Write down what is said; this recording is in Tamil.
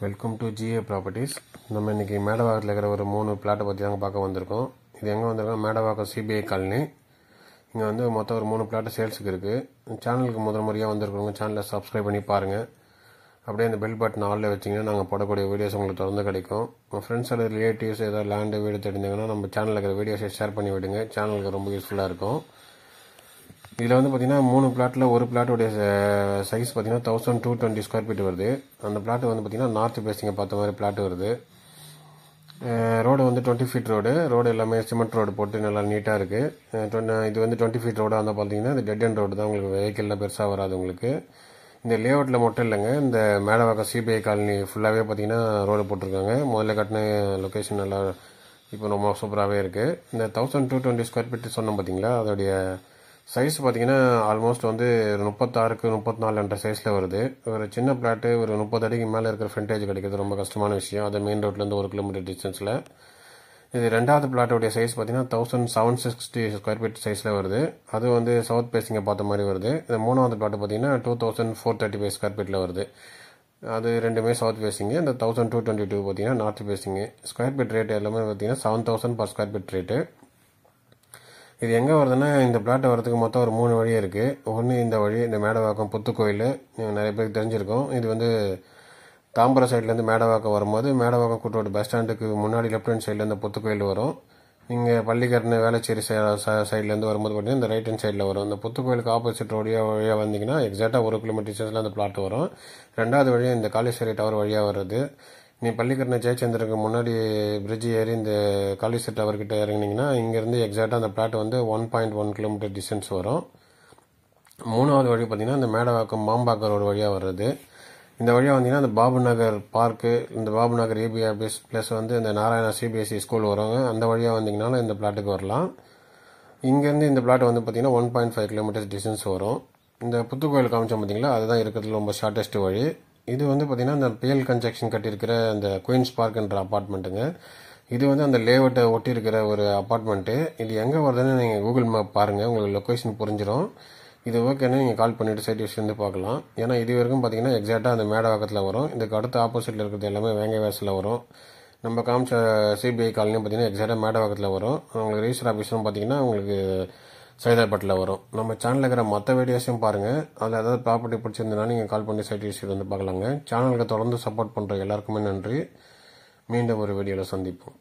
Welcome to GA properties. நம்ம இன்றைக்கி மேடவாக்கத்தில் இருக்கிற ஒரு 3 பிளாட்டை பற்றி தாங்க பார்க்க வந்திருக்கோம். இது எங்கே வந்திருக்கோம்? Medavakkam CBI colony. இங்கே வந்து மொத்தம் ஒரு 3 பிளாட்டு சேல்ஸுக்கு இருக்குது. சேனலுக்கு முதல் முறையாக வந்திருக்கிறவங்க சேனலை சப்ஸ்கிரைப் பண்ணி பாருங்கள். அப்படியே அந்த பெல் பட்டன் ஆளில் வச்சிங்கன்னா நாங்கள் போடக்கூடிய வீடியோஸ் உங்களுக்கு தொடர்ந்து கிடைக்கும். உங்கள் ஃப்ரெண்ட்ஸ் அல்லது ரிலேட்டிவ்ஸ் ஏதாவது லேண்டு வீடு தெரிஞ்சாங்கன்னா நம்ம சேனலில் இருக்கிற வீடியோஸை ஷேர் பண்ணி விடுங்க. சேனலுக்கு ரொம்ப யூஸ்ஃபுல்லாக இருக்கும். இதில் வந்து பார்த்தீங்கன்னா 3 பிளாட்டில் ஒரு பிளாட்டுடைய சைஸ் பார்த்தீங்கன்னா 1220 ஸ்கொயர் ஃபீட் வருது. அந்த பிளாட்டு வந்து பார்த்தீங்கன்னா நார்த் பேசிங்கை பார்த்த மாதிரி பிளாட் வருது. ரோடு வந்து 20 ஃபீட் ரோடு எல்லாமே சிமெண்ட் ரோடு போட்டு நல்லா நீட்டாக இருக்குது. இது வந்து 20 ஃபீட் ரோடாக இருந்தால் பார்த்தீங்கன்னா இது டெட் அண்ட் ரோடு தான், உங்களுக்கு வெஹிக்கிள்லாம் பெருசாக வராது. உங்களுக்கு இந்த லேஅவுட்டில் மட்டும் இல்லைங்க, இந்த மேடவாக்கம் சிபிஐ காலனி ஃபுல்லாகவே பார்த்தீங்கன்னா ரோடு போட்டிருக்காங்க. முதல்ல கட்டின லொக்கேஷன் நல்லா இப்போ ரொம்ப சூப்பராகவே இருக்குது. இந்த 1220 ஸ்கொயர் ஃபீட் சொன்னோம் பார்த்தீங்களா, அதோடைய சைஸ் பார்த்தீங்கன்னா ஆல்மோஸ்ட் வந்து 36க்கு 34 என்ற சைஸில் வருது. ஒரு சின்ன பிளாட்டு ஒரு 30 அடிக்கு மேலே இருக்கிற ஃப்ரண்டேஜ் கிடைக்கிறது ரொம்ப கஷ்டமான விஷயம். அது மெயின் ரோட்லேருந்து 1 கிலோமீட்டர் டிஸ்டன்ஸில். இது ரெண்டாவது பிளாட்டோடைய சைஸ் பார்த்தீங்கன்னா 1760 ஸ்கொயர் ஃபீட் சைஸில் வருது. அது வந்து சவுத் பேசிங்கை பார்த்த மாதிரி வருது. இந்த மூணாவது பிளாட்டு பார்த்தீங்கன்னா 2435 ஸ்கொயர் ஃபீட்டில் வருது. அது ரெண்டுமே சவுத் பேசிங்கு. இந்த 1222 பார்த்தீங்கன்னா நார்த் பேசிங்கு. ஸ்கொயர் ஃபீட் ரேட் எல்லாமே பார்த்தீங்கன்னா 7000 பர் ஸ்கொயர் ஃபீட் ரேட்டு. இது எங்கே வருதுன்னா, இந்த பிளாட்டை வரதுக்கு மொத்தம் ஒரு 3 வழி இருக்குது. ஒன்று இந்த வழி, இந்த மேடவாக்கம் புத்துக்கோயில் நிறைய பேருக்கு தெரிஞ்சிருக்கும். இது வந்து தாம்பரம் சைட்லேருந்து மேடவாக்கம் வரும்போது மேடவாக்கம் கூட்டோட பஸ் ஸ்டாண்டுக்கு முன்னாடி லெஃப்ட் ஹேண்ட் சைடில் இந்த புத்துக்கோயில் வரும். நீங்கள் பள்ளிக்கரணை வேளச்சேரி சைட்லேருந்து வரும்போது பார்த்தீங்கன்னா இந்த ரைட் ஹேண்ட் சைடில் வரும். இந்த புத்துக்கோயிலுக்கு ஆப்போசிட் வழியாக வந்தீங்கன்னா எக்ஸாக்டாக 1 கிலோமீட்டர் டிஸ்டன்ஸில் அந்த பிளாட் வரும். ரெண்டாவது வழி இந்த காளீஸ்வரி டவர் வழியாக வருது. நீ பள்ளிக்கரணை ஜெயச்சந்திரனுக்கு முன்னாடி பிரிட்ஜ் ஏறி இந்த காளீஸ்வரி டவர்கிட்ட இறங்கினீங்கன்னா இங்கேருந்து எக்ஸாக்டாக அந்த பிளாட் வந்து 1.1 கிலோமீட்டர் டிஸ்டன்ஸ் வரும். மூணாவது வழி பார்த்தீங்கன்னா இந்த மேடவாக்கம் மாம்பாக்கம் ரோடு வழியாக வர்றது. இந்த வழியாக வந்தீங்கன்னா இந்த பாபு நகர் பார்க்கு, இந்த பாபு நகர் ஏபி ஆஃபீஸ் ப்ளஸ் வந்து இந்த நாராயணா சிபிஎஸ்சி ஸ்கூல் வருவாங்க. அந்த வழியாக வந்தீங்கனாலும் இந்த பிளாட்டுக்கு வரலாம். இங்கேருந்து இந்த பிளாட் வந்து பார்த்தீங்கன்னா 1.5 கிலோமீட்டர்ஸ் டிஸ்டன்ஸ் வரும். இந்த புத்துக்கோயில் காமிச்சோம் பார்த்தீங்களா, அதுதான் இருக்கிறதுல ரொம்ப ஷார்ட்டஸ்ட் வழி. இது வந்து பார்த்தீங்கன்னா இந்த பிஎல் கன்ஸ்ட்ரக்ஷன் கட்டியிருக்கிற அந்த குயின்ஸ் பார்க்ன்ற அப்பார்ட்மெண்ட்டுங்க. இது வந்து அந்த லேஅவுட்டை ஒட்டி இருக்கிற ஒரு அப்பார்ட்மெண்ட்டு. இது எங்கே வருதுன்னு நீங்கள் கூகுள் மேப் பாருங்கள், உங்களுக்கு லொக்கேஷன் புரிஞ்சிடும். இது ஓகேன்னு நீங்கள் கால் பண்ணிவிட்டு சைட் விஷயம் பார்க்கலாம். ஏன்னா இது வரைக்கும் பார்த்தீங்கன்னா எக்ஸாக்டாக அந்த மேடவாக்கத்தில் வரும். இதுக்கு அடுத்த ஆப்போசிட்டில் இருக்கிறது எல்லாமே வேங்கவேஸில் வரும். நம்ம காமிச்ச சிபிஐ காலனியும் பார்த்தீங்கன்னா எக்ஸாக்டாக மேடவாக்கத்தில் வரும். உங்களுக்கு ரிஜிஸ்டர் ஆஃபீஸும் பார்த்தீங்கன்னா உங்களுக்கு சைதாப்பேட்டில் வரும். நம்ம சேனலில் இருக்கிற மற்ற வீடியோஸையும் பாருங்கள். அதில் ஏதாவது ப்ராப்பர்ட்டி பிடிச்சிருந்தனா நீங்கள் கால் பண்ணி சைட் விசிட் வந்து பார்க்கலாங்க. சேனலுக்கு தொடர்ந்து சப்போர்ட் பண்ணுற எல்லாருக்குமே நன்றி. மீண்டும் ஒரு வீடியோவில் சந்திப்போம்.